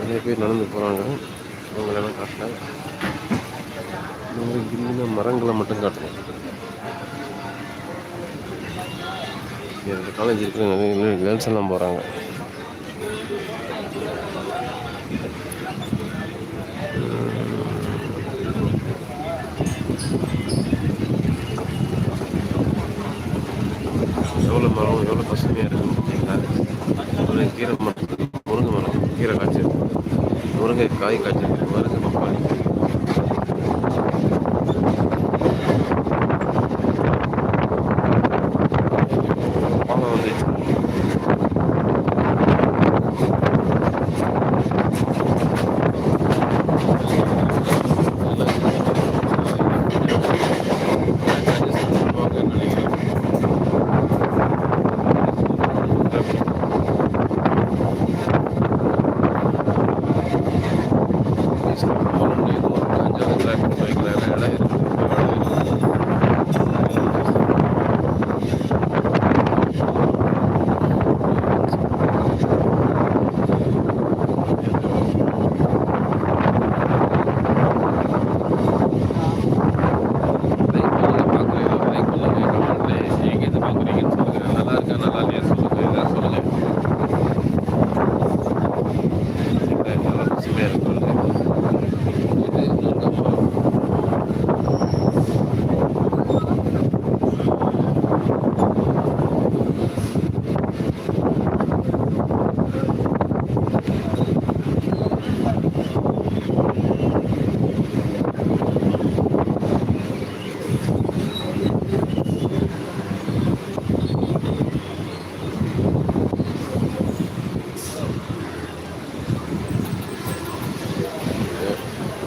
நிறைய பேர் நடந்து போகிறாங்க. அவங்களெல்லாம் காட்டினேன். இந்த மாதிரி கிரின மரங்களை மட்டும் காட்டுறேன். இந்த காலேஜ் இருக்கிற நிறைய கேர்ள்ஸ் எல்லாம் போகிறாங்க. எவ்வளோ மரம் எவ்வளோ பசுமையாக இருக்குன்னு பார்த்தீங்களா? ஒரு கீரை மரம், முருங்கை மரம், கீரை காய்ச்சல், முருங்கை காய் காய்ச்சல், மருங்க பப்பாளி. பாலம் வந்துச்சு.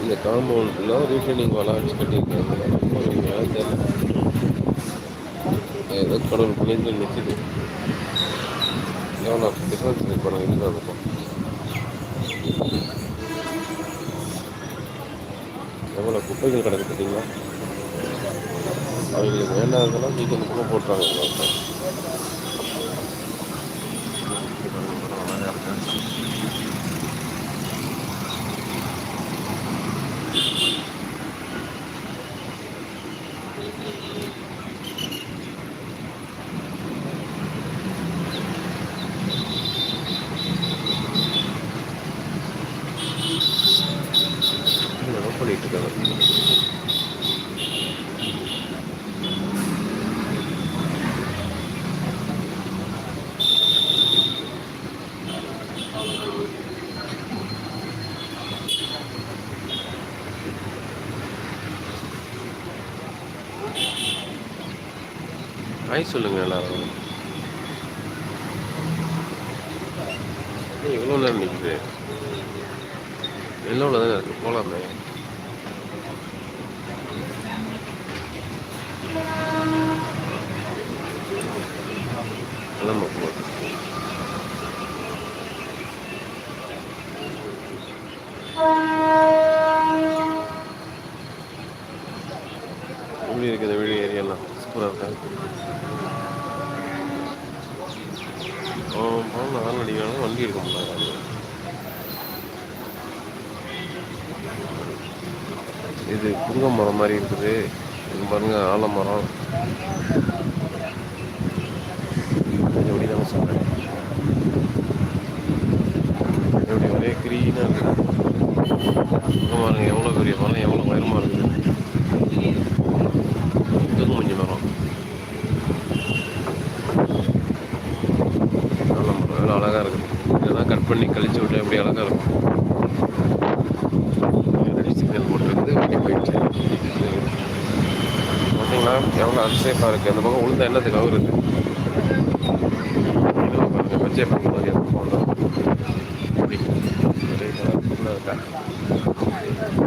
இந்த காம்பவுண்டில் ரீட்டைனிங் வாலா வச்சு கட்டியிருக்காங்க. ஏதோ கடவுள் புனிதல் நிற்கிது. எவ்வளோ டிஃபரன்ஸ் இருப்பாங்க இதுக்கு அதுக்கும். எவ்வளோ குப்பைகள் கிடக்கு பார்த்தீங்களா? அவங்களுக்கு வேண்டாததெல்லாம் வீட்டு அந்த பக்கம் போட்டுறாங்க. பண்ணிட்டு இருக்காங்க. ஹாய் சொல்லுங்க எல்லாரும். எவ்வளோ நேரம் நிற்குது? எல்லோவில் தானே இருக்குது, போகலாமே. கிளம்ப போகுது. எப்படி இருக்குது வெளி ஏரியாலாம்? சூப்பராக இருக்காங்க. போகணும் ஆள் அடிக்கிறாங்க, வண்டி எடுக்க முடியாது. இது புங்க மரம் மாதிரி இருக்குது. இது பாருங்க, ஆலமரம். எப்படி தான் சொல்கிறேன், எப்படி ஒரே க்ரீனாக இருக்குது. பாருங்க எவ்வளோ பெரிய மரம், எவ்வளோ உயரமாக இருக்குது. தூங்குமஞ்சி மரம், ஆலமரம் எவ்வளோ அழகாக இருக்குது. இதெல்லாம் கட் பண்ணி கழிச்சு விட்டு எப்படி அழகாக இருக்கும். சிக்னல் போட்டுருக்குது, வண்டி போயிடுச்சு. பார்த்தீங்களா எவ்வளோ அன்சேஃபாக இருக்குது. அந்த பக்கம் உளுந்தா என்னத்துக்கு ஆகுறது? பாருங்கள், பச்சை பண்ணி மாதிரி அப்படி இருக்கா.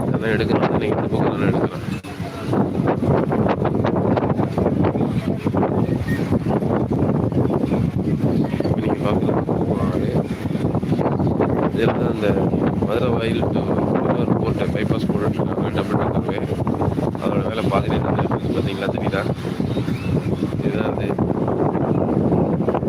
அதெல்லாம் எடுக்கணும். நீங்கள் இந்த பக்கம் தானே எடுக்கலாம். நீங்கள் பார்க்கலாம். இதில் தான் இந்த மதுரை வாயில் போர்ட்டை பைபாஸ் போட்டுருக்காங்க, டபுள் டக்கருக்கு. அதோட வேலை பாதிலே தான் இருக்குது. பார்த்தீங்களா, தெரியுதா?